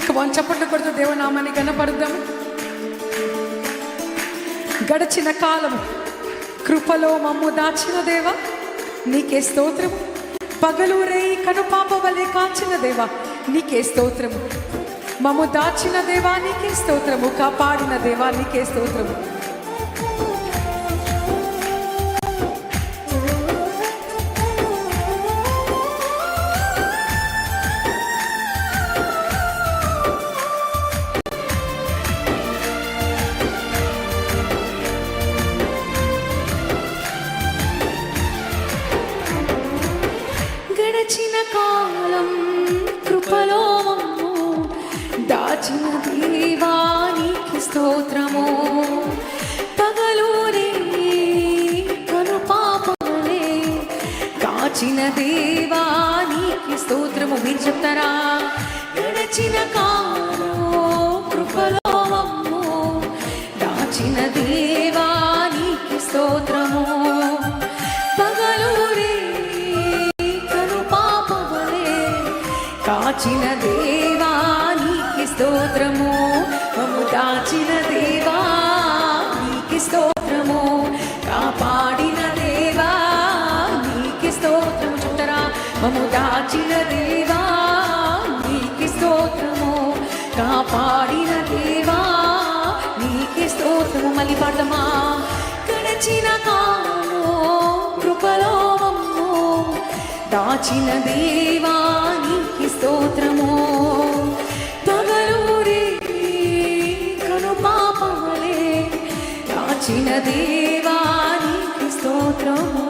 చప్పట్లు కొడుతూ దేవనామాన్ని గణపరుద్దాము. గడిచిన కాలము కృపలో మమ్ము దాచిన దేవ నీకే స్తోత్రము. పగలు రేయి కనుపాప వలె కాచిన దేవ నీకే స్తోత్రము. మమ్ము దాచిన దేవా నీకే స్తోత్రము. కాపాడిన దేవా నీకే స్తోత్రము. గడిచిన కాలం కృపలో మమ్ము దాచిన దేవా నీకే స్తోత్రము. పగలూరి కనుపాపలే కాచిన దేవా నీకే స్తోత్రము. మీరు చెప్తారా? గడిచిన కాలం కృపలో మమ్ము దాచిన దేవా నీకే స్తోత్రము. కాచిన దేవా నీకే స్తోత్రము. మమ్ము దాచిన దేవా నీకే స్తోత్రము. కాపాడిన దేవా నీకే స్తోత్రము. చెప్తారా? మమ్ము దాచిన దేవా నీకే స్తోత్రము. కాపాడిన దేవా నీకే స్తోత్రము. మళ్ళీ పాడదామా? గడిచిన కాలం కృపలో మమ్ము దాచిన దేవా నీకే స్తోత్రము. పగలూరి కనుపాపలే దాచిన దేవా నీకే స్తోత్రము.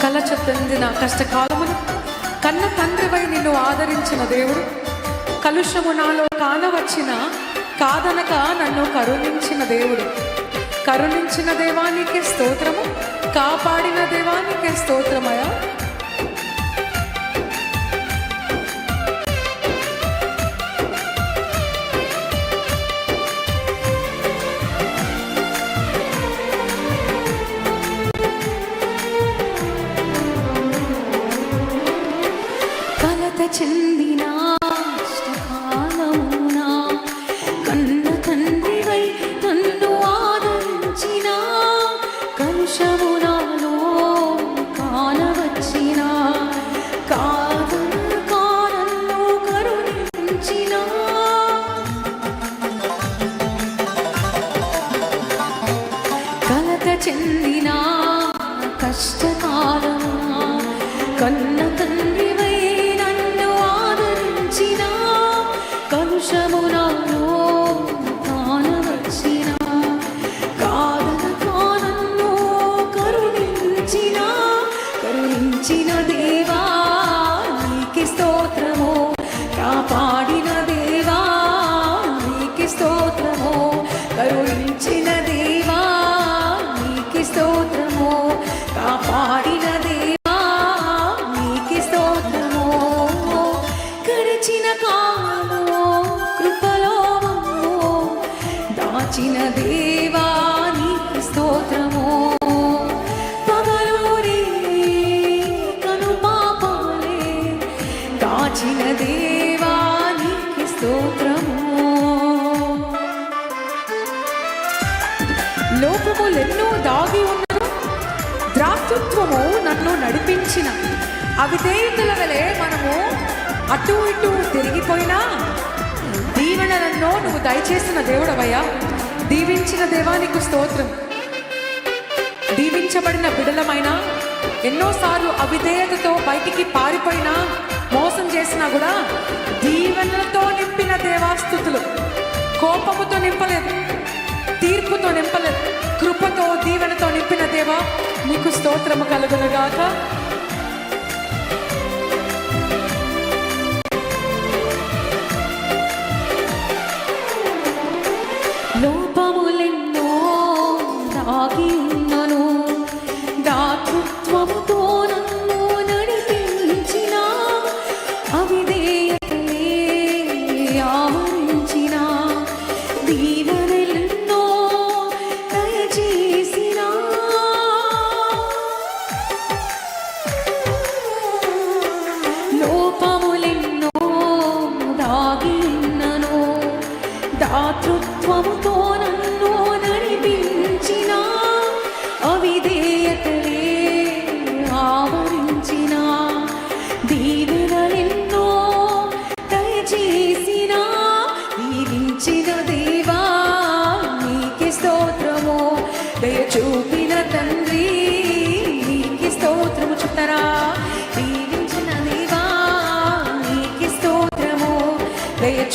కళ్ళ చెప్పింది నా కష్టకాలమును కన్న తండ్రివై నిన్ను ఆదరించిన దేవుడు. కలుషము నాలో కానవచ్చిన కాదనక నన్ను కరుణించిన దేవుడు. కరుణించిన దేవానికే స్తోత్రము. కాపాడిన దేవానికే స్తోత్రమయా. కలత చెందిన కష్టకాలమునా కన్న తండ్రివై నన్ను ఆదరించిన కలుషము నాలో కానవచ్చిన కాదనక నన్ను కరుణించిన కలత చెందిన కష్టకాలమునా కన్న తండ్రివై నన్ను ఆదరించిన కలుషము నాలో కానవచ్చిన కాదనక నన్ను కరుణించిన దేవా నీకే స్తోత్రము. కాపాడిన దేవా నీకే స్తోత్రము. కరుణించిన దేవా నీకే స్తోత్రము. కాపాడిన దేవా నీకే స్తోత్రము. గడిచిన కాలము కృపలో మమ్ము దాచిన దేవా నీకే స్తోత్రము. పగలూరి కనుపాపలే దాచిన దేవా నీకే స్తోత్రము. లోపములెన్నో దాగి ఉన్నను ద్రాక్షత్వము నన్ను నడిపించిన అవిధేయుల వలె మనము అటు ఇటు తిరిగిపోయినా దీవెనలను నువ్వు దయచేసిన దేవుడవయ్యా. దీవించిన దేవానికి స్తోత్రం. దీవించబడిన బిడలమైన ఎన్నోసార్లు అవిధేయతతో బయటికి పారిపోయినా మోసం చేసినా కూడా దీవెనలతో నింపిన దేవాస్తుతులు. కోపముతో నింపలేదు, తీర్పుతో నింపలేదు, కృపతో దీవెనతో నింపిన దేవా నీకు స్తోత్రము కలుగునుగాక. లోపములెన్నో దాగి ఉన్నను దాతృత్వముతో నన్ను నడిపించిన అవిధేయతలే ఆవరించిన దీవెనలే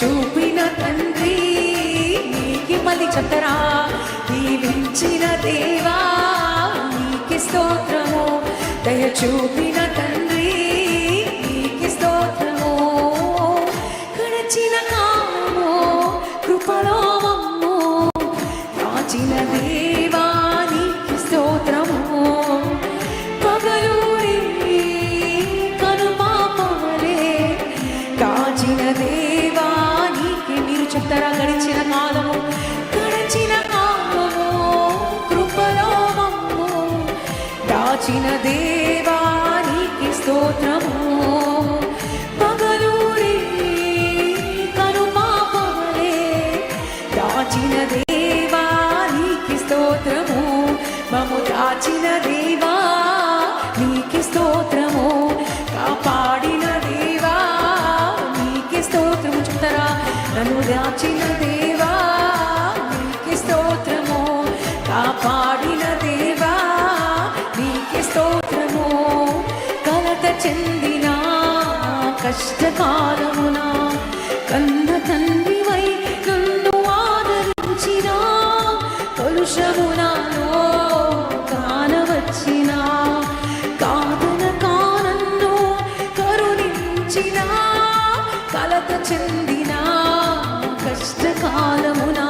చూపిన తండ్రి నీకి మళ్ళీ చెప్తారా, దీవించిన దేవా నీకి స్తోత్రము, దయ చూపిన తండ్రి నీకి స్తోత్రము, గడచిన కాలము కృపలో మమ్ము కాచిన దేవా నీకి స్తోత్రము, పగలూరి కనుపాపవలే కాచిన దేవా నీకి. మీరు చెప్తారా, గడిచిన కాలము కృపలో మమ్ము దాచిన దేవా నీకి స్తోత్రము, పగలూరి కనుపాపవలే దాచిన దేవా నీకి స్తోత్రము, మమ్ము దాచిన దేవా నీకి స్తోత్రము, కాపాడిన దేవా నీకి స్తోత్రము. చెప్తారా, నన్ను దాచిన దేవా నీకి స్తోత్రము, కాపాడిన దేవా నీకి స్తోత్రము, కలత చెందిన కష్టకాలమున కన్న తండ్రివై నన్ను ఆదరించిన, కలుషమునాలో కానవచ్చిన, కాదన కానన్ను కరుణించిన, కలత చెందిన కష్టకాలమున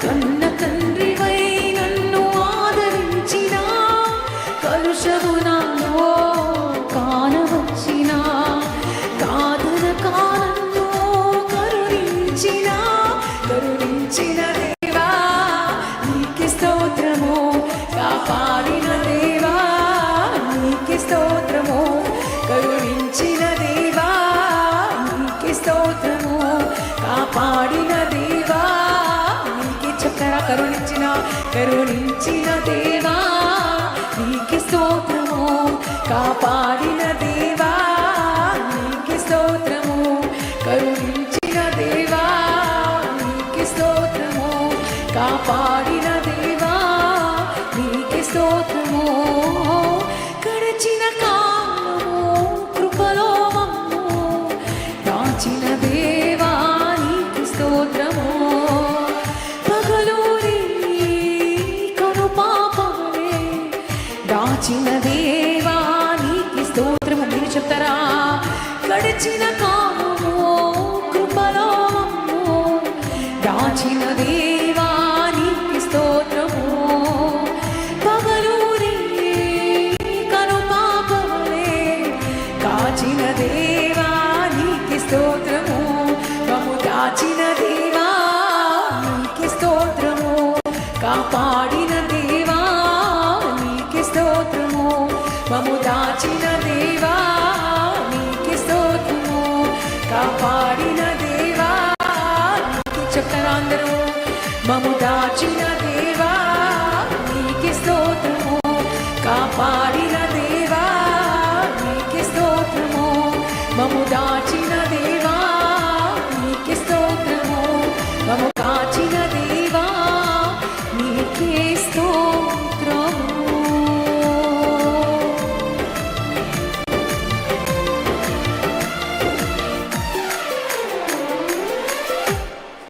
కన్న తండ్రివై నన్ను ఆదరించిన, కలుషమునాలో కానవచ్చిన, కాదన కానన్ను కరుణించిన, కరుణించిన దేవా నీకి స్తోత్రము, కాపాడిన దేవా నీకి స్తోత్రము, కరుణించిన దేవా నీకి స్తోత్రము, కాపాడిన దేవా నీకి. చక్కరా, కరుణించిన దేవా నీకి స్తోత్రము, కాపాడిన దేవా నీకి స్తోత్రము, కరుణించిన దేవా నీకి స్తోత్రము, కాపాడిన దేవా నీకి స్తోత్రము, గడచిన కాలము కృపలో మమ్ము దాచిన దేవా నీకి స్తోత్రము, పగలూరి కనుపాపవలే దాచిన దేవా నీకి స్తోత్రము. మీరు చెప్తారా, గడిచిన కాలము కృపలో మమ్ము దాచిన దేవా నీకి స్తోత్రము, పగలూరి కనుపాపవలే కాచిన దేవా నీకి స్తోత్రము, మమ్ము దాచిన దేవా నీకి స్తోత్రము, కాపాడిన దేవా నీకి స్తోత్రము, మమ్ము దాచిన దేవా నీకి స్తోత్రము, కాపాడిన దేవా నీకి. చెప్తారా అందరూ, మమ్ము దాచిన దేవా నీకి స్తోత్రము, కాపాడి